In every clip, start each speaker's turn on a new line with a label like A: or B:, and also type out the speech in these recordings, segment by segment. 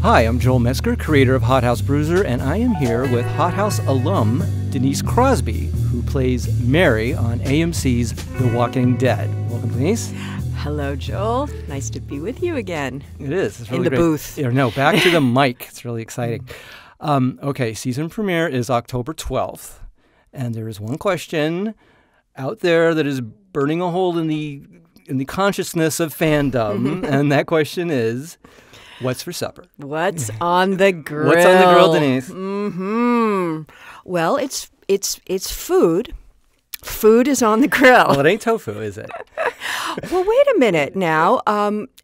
A: Hi, I'm Joel Metzger, creator of Hot House Bruiser, and I am here with Hot House alum Denise Crosby, who plays Mary on AMC's The Walking Dead. Welcome, Denise.
B: Hello, Joel. Nice to be with you again.
A: It is. It's really
B: in the
A: great.
B: booth.
A: No, back to the mic. It's really exciting. Okay, season premiere is October 12th, and there is one question out there that is burning a hole in the consciousness of fandom, and that question is, what's for supper?
B: What's on the grill?
A: What's on the grill, Denise?
B: Well, it's food. Food is on the grill.
A: Well, it ain't tofu, is it?
B: Well, wait a minute now.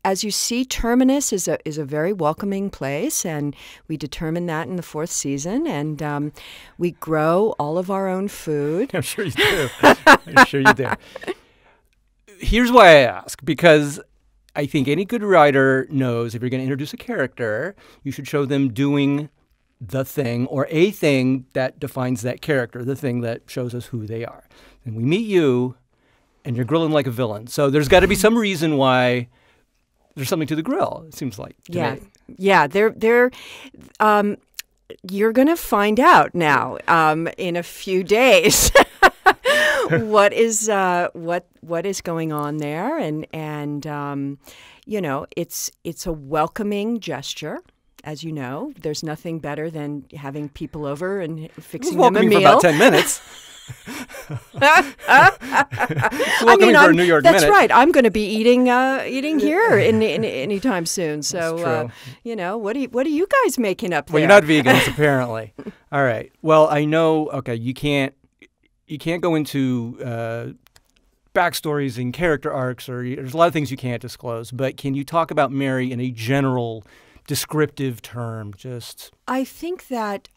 B: As you see, Terminus is a very welcoming place, and we determined that in the 4th season, and we grow all of our own food.
A: I'm sure you do. I'm sure you do. Here's why I ask, because I think any good writer knows if you're going to introduce a character, you should show them doing the thing or a thing that defines that character, the thing that shows us who they are. And we meet you, and you're grilling like a villain. So there's got to be some reason why there's something to the grill, it seems like.
B: Yeah. You're going to find out now in a few days. What is going on there, and you know, it's a welcoming gesture. As you know, there's nothing better than having people over and fixing them a meal.
A: For about 10 minutes. For a New York
B: that's
A: minute.
B: right. I'm going to be eating here in anytime soon. So you know, what are you guys making up there?
A: Well, you're not vegans apparently. All right. Well, I know. Okay, you can't go into backstories and character arcs, or there's a lot of things you can't disclose. But can you talk about Mary in a general, descriptive term?
B: I think that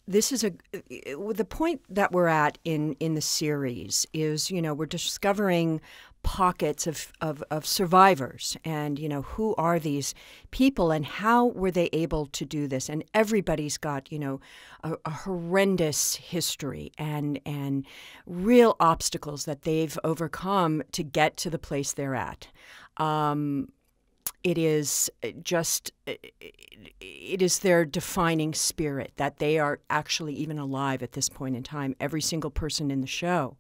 B: this is the point that we're at in the series is, you know, we're discovering pockets of survivors, and you know, who are these people and how were they able to do this? And everybody's got, you know, a horrendous history and real obstacles that they've overcome to get to the place they're at. It is their defining spirit that they are actually even alive at this point in time, every single person in the show.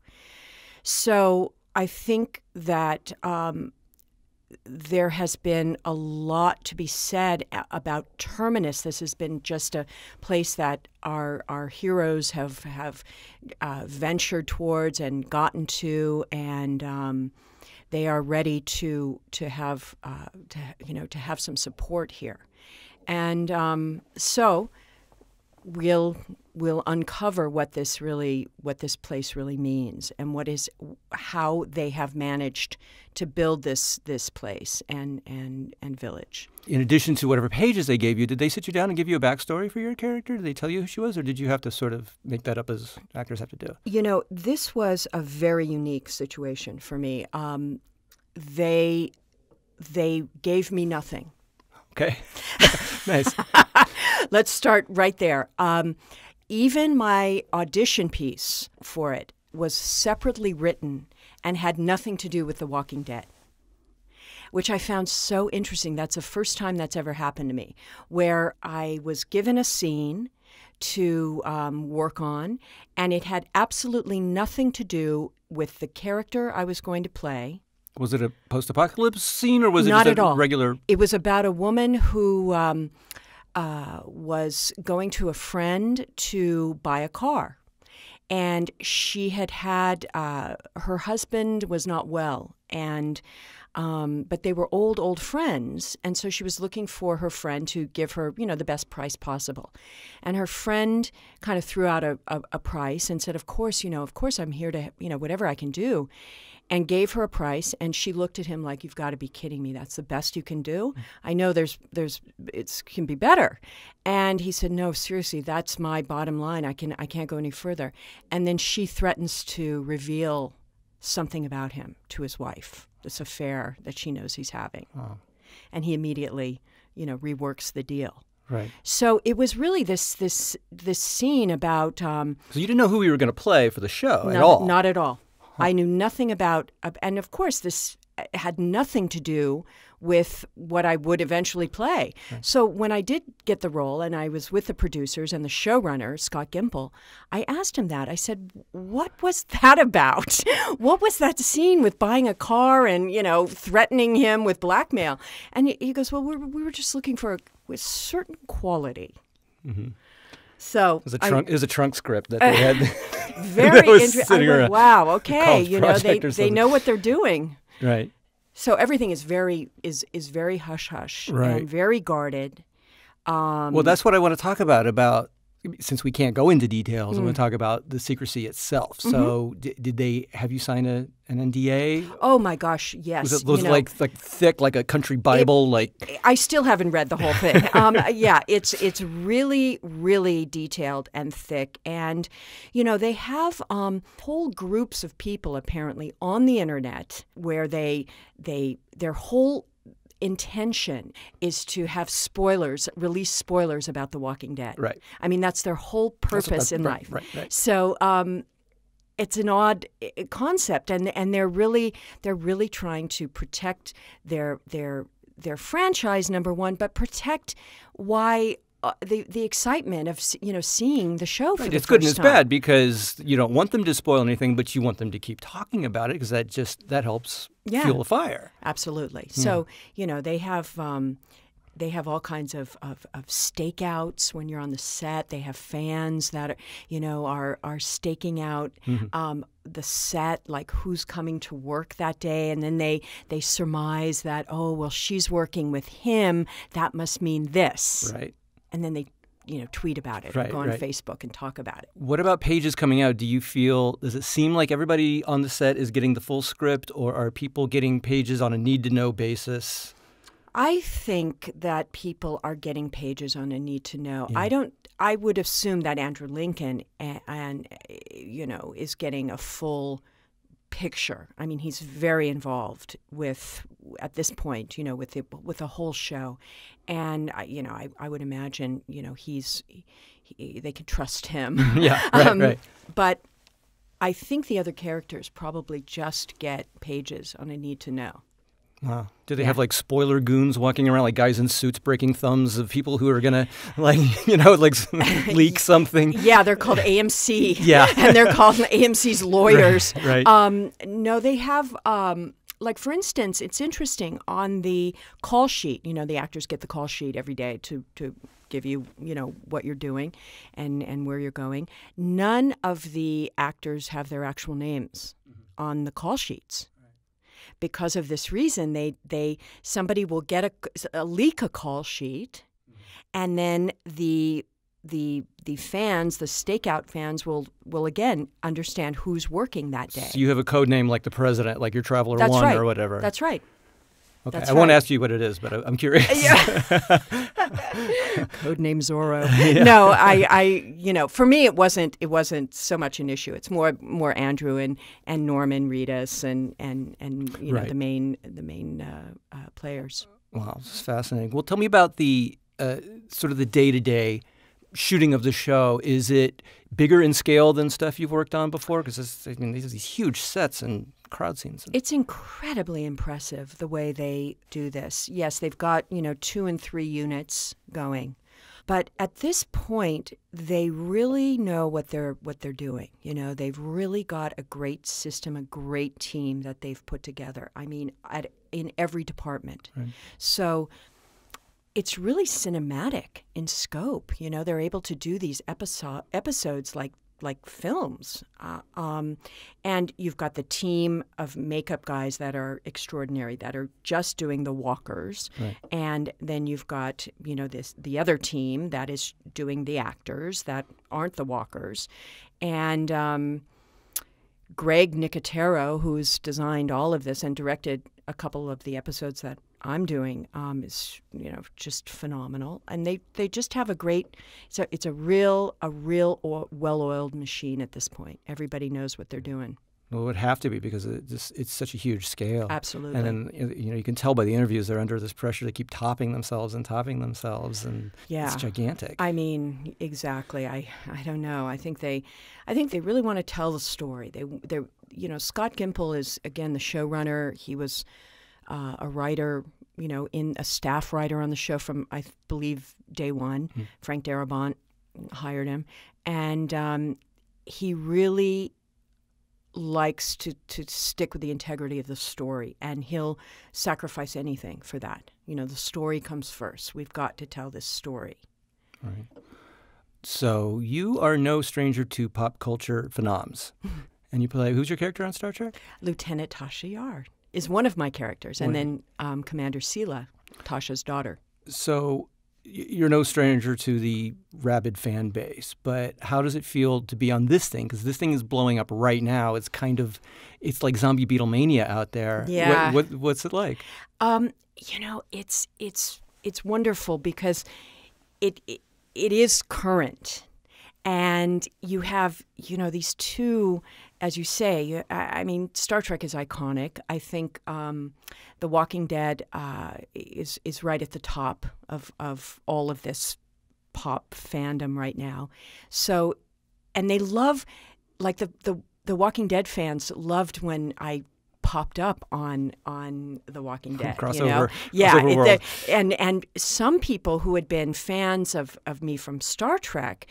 B: So I think that there has been a lot to be said about Terminus. This has been just a place that our heroes have ventured towards and gotten to, and they are ready to have some support here, and so we'll uncover what this place really means, and how they have managed to build this place and village.
A: In addition to whatever pages they gave you, did they sit you down and give you a backstory for your character? Did they tell you who she was, or did you have to sort of make that up as actors have to do?
B: You know, this was a very unique situation for me. They gave me nothing.
A: Okay. Nice.
B: Let's start right there. Even my audition piece for it was separately written and had nothing to do with The Walking Dead, which I found so interesting. That's the first time that's ever happened to me, where I was given a scene to work on, and it had absolutely nothing to do with the character I was going to play.
A: Was it a post-apocalypse scene, or was it
B: Not
A: just
B: at all.
A: Regular?
B: It was about a woman who was going to a friend to buy a car. And she had her husband was not well, and but they were old friends, and so she was looking for her friend to give her, you know, the best price possible. And her friend kind of threw out a price and said, of course I'm here to, you know, whatever I can do, and gave her a price. And she looked at him like, you've got to be kidding me. That's the best you can do? I know it can be better. And he said, no, seriously, that's my bottom line. I can't go any further. And then she threatens to reveal something about him to his wife, this affair that she knows he's having. Oh. And he immediately, you know, reworks the deal.
A: Right.
B: So it was really this scene about.
A: So you didn't know who you were going to play for the show at all?
B: Not at all. I knew nothing about, and of course, this had nothing to do with what I would eventually play. Right. So when I did get the role and I was with the producers and the showrunner, Scott Gimple, I asked him that. I said, what was that about? What was that scene with buying a car and, threatening him with blackmail? And he goes, well, we were just looking for a certain quality. Mm-hmm. So
A: it was a trunk script that they had.
B: Very interesting. Wow. Okay. They know what they're doing.
A: Right.
B: So everything is very hush hush and very guarded.
A: Well, that's what I want to talk about. Since we can't go into details, I want to talk about the secrecy itself. So, did they have you sign an NDA?
B: Oh my gosh, yes.
A: Was it like thick, like a country Bible?
B: I still haven't read the whole thing. Yeah, it's really, really detailed and thick, and they have whole groups of people apparently on the internet where their whole intention is to have release spoilers about The Walking Dead.
A: Right.
B: I mean, that's their whole purpose in life.
A: Right.
B: So it's an odd concept, and they're really trying to protect their franchise, number one, but protect why. The excitement of seeing the show for the first time. It's
A: good and it's bad because you don't want them to spoil anything, but you want them to keep talking about it because that helps fuel the fire.
B: Absolutely. So they have all kinds of stakeouts when you're on the set. They have fans that are staking out the set, like who's coming to work that day, and then they surmise that she's working with him. That must mean this.
A: Right.
B: And then they, tweet about it or go on Facebook and talk about it.
A: What about pages coming out? Does it seem like everybody on the set is getting the full script, or are people getting pages on a need-to-know basis?
B: I think that people are getting pages on a need-to-know. Yeah. I would assume that Andrew Lincoln is getting a full picture. I mean, he's very involved at this point, with the whole show, and I would imagine, they could trust him.
A: Yeah, right.
B: But I think the other characters probably just get pages on a need to know.
A: Wow. Do they have spoiler goons walking around, like guys in suits breaking thumbs of people who are going to leak something?
B: Yeah, they're called AMC.
A: Yeah.
B: And they're called AMC's lawyers.
A: Right.
B: No, they have, for instance, it's interesting on the call sheet, the actors get the call sheet every day to give you, what you're doing and where you're going. None of the actors have their actual names on the call sheets. Because of this reason, somebody will get leak a call sheet, and then the fans, the stakeout fans, will again understand who's working that day.
A: So you have a code name like the president, like your Traveler
B: That's
A: One
B: right.
A: or whatever.
B: That's right.
A: Okay,
B: That's
A: I won't
B: right.
A: ask you what it is, but I'm curious.
B: Yeah. Codename Zorro. Yeah. No, for me it wasn't so much an issue. It's more Andrew and Norman Reedus and
A: right.
B: the main players.
A: Wow, this is fascinating. Well, tell me about the sort of the day-to-day shooting of the show. Is it bigger in scale than stuff you've worked on before? Because these are these huge sets and crowd scenes.
B: It's incredibly impressive the way they do this. Yes, they've got 2 and 3 units going, but at this point they really know what they're doing. They've really got a great system, a great team that they've put together. I mean, in every department. Right. So it's really cinematic in scope. They're able to do these episodes like films. And you've got the team of makeup guys that are extraordinary, that are just doing the walkers. Right. And then you've got, the other team that is doing the actors that aren't the walkers. And Greg Nicotero, who's designed all of this and directed a couple of the episodes that I'm doing, is just phenomenal, and they just have a great. It's a real well-oiled machine at this point. Everybody knows what they're doing.
A: Well, it would have to be because it's such a huge scale.
B: Absolutely.
A: And then you can tell by the interviews they're under this pressure to keep topping themselves, and it's gigantic.
B: I mean, exactly. I don't know. I think they really want to tell the story. They Scott Gimple is again the showrunner. He was a writer, in a staff writer on the show from I believe day one. Frank Darabont hired him, and he really likes to stick with the integrity of the story, and he'll sacrifice anything for that. The story comes first. We've got to tell this story.
A: All right. So you are no stranger to pop culture phenoms. And you play, who's your character on Star Trek?
B: Lieutenant Tasha Yar is one of my characters, and then Commander Sela, Tasha's daughter. So
A: you're no stranger to the rabid fan base, but how does it feel to be on this thing? Because this thing is blowing up right now. It's like zombie Beatlemania out there.
B: Yeah.
A: What's it like?
B: It's wonderful because it is current, and you have these two, as you say. I mean, Star Trek is iconic. I think The Walking Dead is right at the top of all of this pop fandom right now. So, and they love, like the Walking Dead fans loved when I popped up on The Walking Dead.
A: Crossover.
B: Yeah.
A: World.
B: And some people who had been fans of me from Star Trek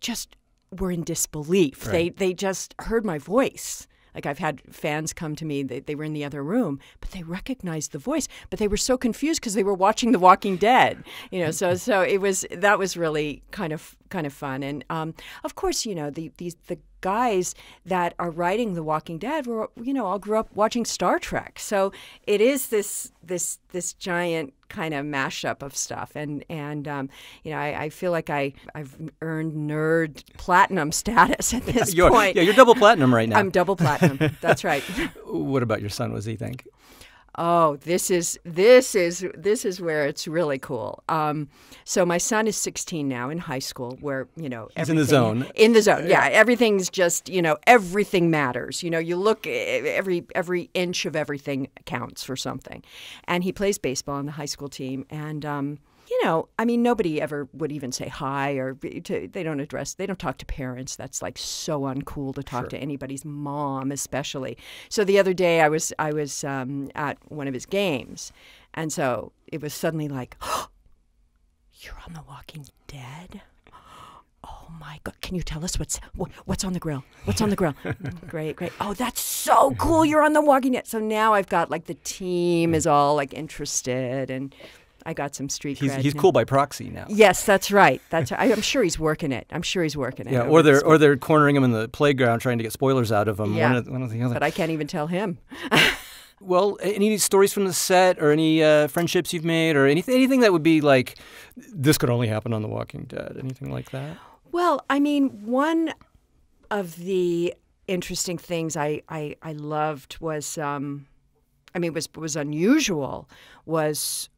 B: just were in disbelief.
A: Right.
B: They just heard my voice. Like I've had fans come to me, they were in the other room, but they recognized the voice. But they were so confused because they were watching The Walking Dead. So that was really kind of fun. And of course, the guys that are writing The Walking Dead were, all grew up watching Star Trek. So it is this giant kind of mashup of stuff, and I feel like I've earned nerd platinum status at this point.
A: Yeah, you're double platinum right now.
B: I'm double platinum. That's right.
A: What about your son? What does he think?
B: Oh, this is where it's really cool. So my son is 16 now in high school, where
A: he's in the zone.
B: In the zone, yeah. Everything's just everything matters. You look, every inch of everything counts for something, and he plays baseball on the high school team, and nobody ever would even say hi, or they don't talk to parents. That's like so uncool to talk to anybody's mom, especially. So the other day I was at one of his games, and so it was suddenly like, oh, you're on The Walking Dead? Oh my God! Can you tell us what's on the grill? What's on the grill? Great. Oh, that's so cool! You're on The Walking Dead. So now I've got the team is all interested, and I got some street cred.
A: He's cool by proxy now.
B: Yes, that's right. I'm sure he's working it.
A: Yeah, or they're cornering him in the playground trying to get spoilers out of him.
B: Yeah.
A: One or the other.
B: But I can't even tell him.
A: Well, any stories from the set, or any friendships you've made, or anything that would be like, this could only happen on The Walking Dead? Anything like that?
B: Well, I mean, one of the interesting things I loved was, was unusual, was,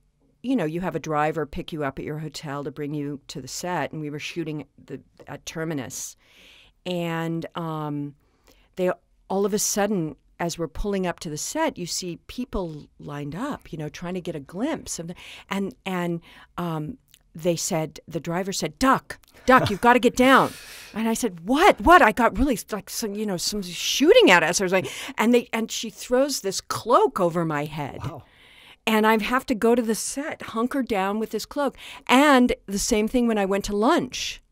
B: you have a driver pick you up at your hotel to bring you to the set, and we were shooting at Terminus, and they all of a sudden, as we're pulling up to the set, you see people lined up, trying to get a glimpse of and they said, the driver said, Duck, you've got to get down. And I said, what? I got really some shooting at us. I was like, and she throws this cloak over my head.
A: Wow.
B: And I have to go to the set, hunker down with this cloak. And the same thing when I went to lunch.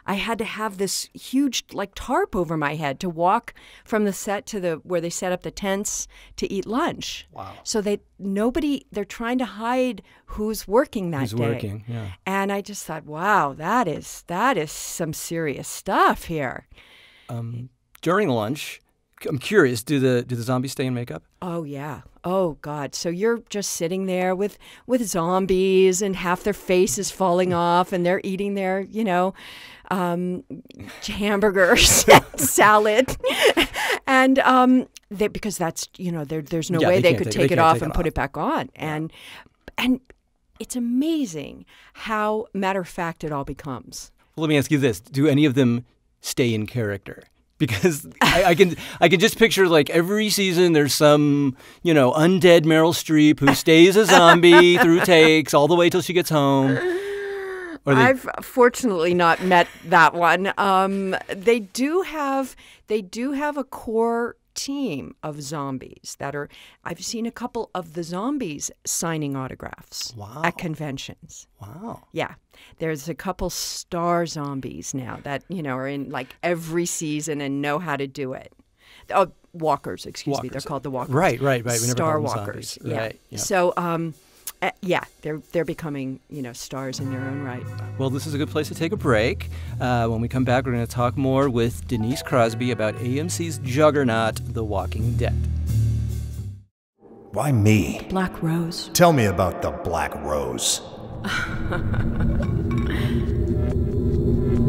B: I had to have this huge tarp over my head to walk from the set to where they set up the tents to eat lunch.
A: Wow.
B: So they're trying to hide who's working that day.
A: Who's working, yeah.
B: And I just thought, wow, that is some serious stuff here.
A: During lunch, I'm curious, do the zombies stay in makeup?
B: Oh, yeah. Oh, God. So you're just sitting there with zombies, and half their face is falling off, and they're eating their, hamburgers and salad. And because that's, there's no way they could take it off and put it back on. And it's amazing how matter of fact it all becomes.
A: Well, let me ask you this. Do any of them stay in character? Because I can just picture like every season there's some, undead Meryl Streep who stays a zombie through takes all the way till she gets home.
B: I've fortunately not met that one. They do have a core team of zombies that are. I've seen a couple of the zombies signing autographs at conventions.
A: Wow.
B: Yeah. There's a couple star zombies now that, are in like every season and know how to do it. Oh, walkers, excuse me. They're called the walkers.
A: Right. We never
B: Star
A: call them
B: walkers.
A: zombies.
B: Yeah.
A: Right. Yeah.
B: So, they're becoming, stars in their own right.
A: Well, this is a good place to take a break. When we come back, we're going to talk more with Denise Crosby about AMC's juggernaut, The Walking Dead.
C: Why me?
B: Black Rose.
C: Tell me about the Black Rose.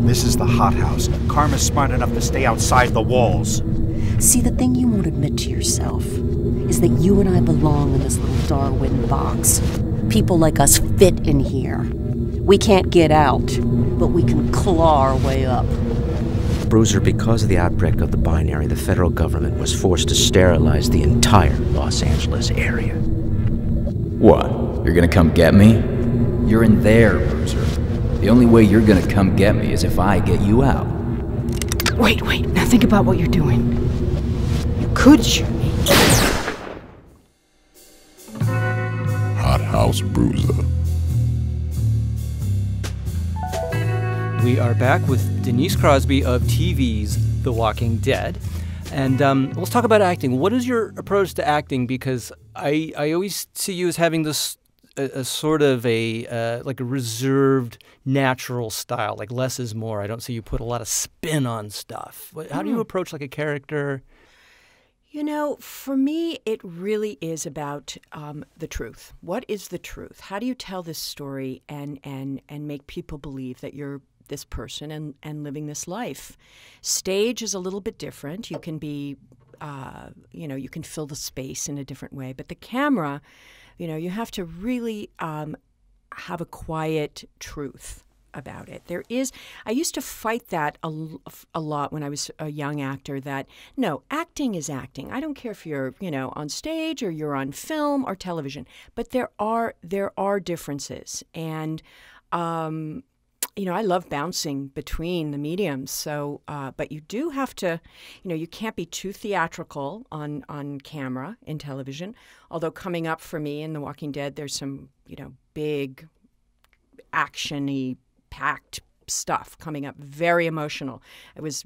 C: This is the hothouse. Karma's smart enough to stay outside the walls.
D: See, the thing you won't admit to yourself is that you and I belong in this little Darwin box. People like us fit in here. We can't get out, but we can claw our way up.
E: Bruiser, because of the outbreak of the binary, the federal government was forced to sterilize the entire Los Angeles area.
F: What? You're gonna come get me? You're in there, Bruiser. The only way you're gonna come get me is if I get you out.
B: Wait. Now think about what you're doing. You could shoot me.
G: Hothouse Bruiser.
A: We are back with Denise Crosby of TV's The Walking Dead. And let's talk about acting. What is your approach to acting? Because I always see you as having this a sort of like a reserved, natural style, like less is more. I don't see you put a lot of spin on stuff. How do you approach like a character?
B: For me, it really is about the truth. What is the truth? How do you tell this story and make people believe that you're this person and living this life? Stage is a little bit different. You can be, you can fill the space in a different way. But the camera, you have to really have a quiet truth about it. I used to fight that a lot when I was a young actor, that no, acting is acting. I don't care if you're, on stage or you're on film or television, but there are differences. And, I love bouncing between the mediums. So, but you do have to, you can't be too theatrical on camera in television. Although coming up for me in The Walking Dead, there's some, big action-y packed stuff coming up, very emotional. It was,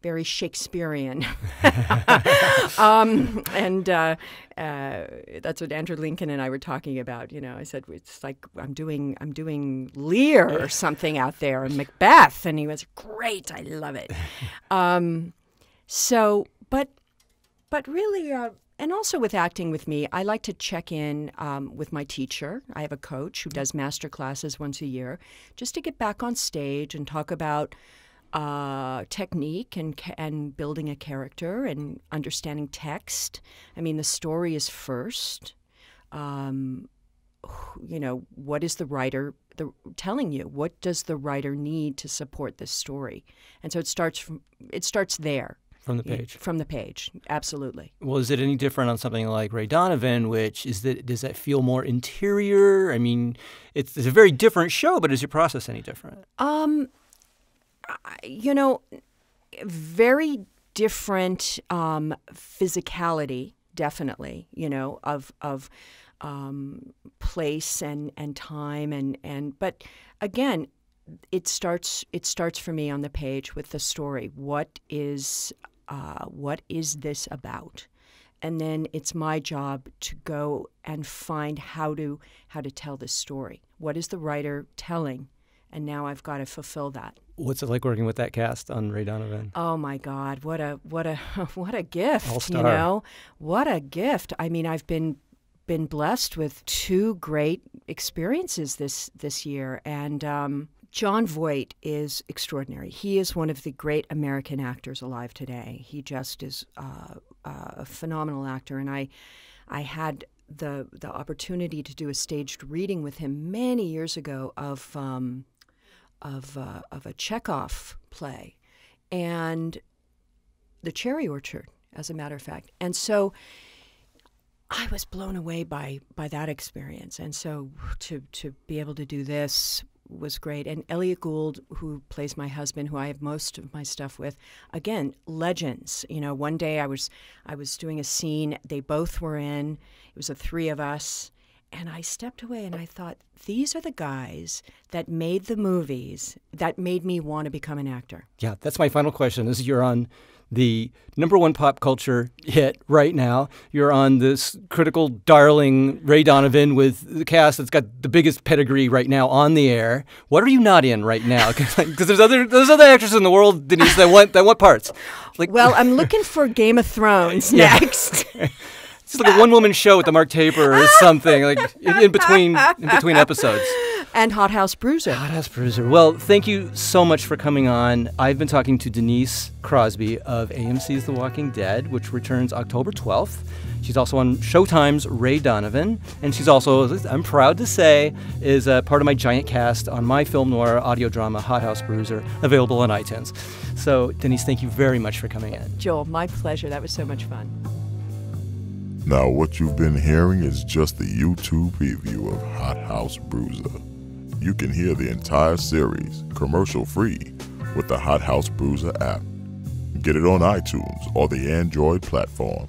B: very Shakespearean. And that's what Andrew Lincoln and I were talking about. I said, it's like I'm doing Lear or something out there, and Macbeth. And he was, great, I love it. But really, and also with acting with me, I like to check in with my teacher. I have a coach who does master classes once a year, just to get back on stage and talk about technique and building a character and understanding text. I mean, the story is first. What is the writer telling you? What does the writer need to support this story? And so it starts there.
A: From the page.
B: From the page, absolutely.
A: Well, is it any different on something like Ray Donovan, does that feel more interior? I mean, it's a very different show, but is your process any different?
B: Very different physicality, definitely, of place and time but again, it starts for me on the page with the story. What is this about? And then it's my job to go and find how to tell this story. What is the writer telling? And now I've got to fulfill that.
A: What's it like working with that cast on Ray Donovan?
B: Oh my God, what a gift!
A: All-star.
B: What a gift. I mean, I've been blessed with two great experiences this year, and Jon Voight is extraordinary. He is one of the great American actors alive today. He just is a phenomenal actor, and I had the opportunity to do a staged reading with him many years ago of a Chekhov play, and the cherry orchard, as a matter of fact. And so I was blown away by that experience. And so to be able to do this was great. And Elliot Gould, who plays my husband, who I have most of my stuff with, again, legends. You know, one day I was doing a scene, they both were in, it was the three of us, and I stepped away and I thought, these are the guys that made the movies that made me want to become an actor.
A: Yeah, that's my final question. Is you're on the #1 pop culture hit right now. You're on this critical darling Ray Donovan with the cast that's got the biggest pedigree right now on the air. What are you not in right now? Because there's other actors in the world, Denise, that want parts. Like,
B: well, I'm looking for Game of Thrones next.
A: It's like a one-woman show with the Mark Taper or something, like in between episodes.
B: And Hot House Bruiser.
A: Hot House Bruiser. Well, thank you so much for coming on. I've been talking to Denise Crosby of AMC's The Walking Dead, which returns October 12th. She's also on Showtime's Ray Donovan, and she's also, I'm proud to say, is a part of my giant cast on my film noir audio drama, Hot House Bruiser, available on iTunes. So, Denise, thank you very much for coming in.
B: Joel, my pleasure. That was so much fun.
G: Now, what you've been hearing is just the YouTube preview of Hot House Bruiser. You can hear the entire series, commercial-free, with the Hot House Bruiser app. Get it on iTunes or the Android platform.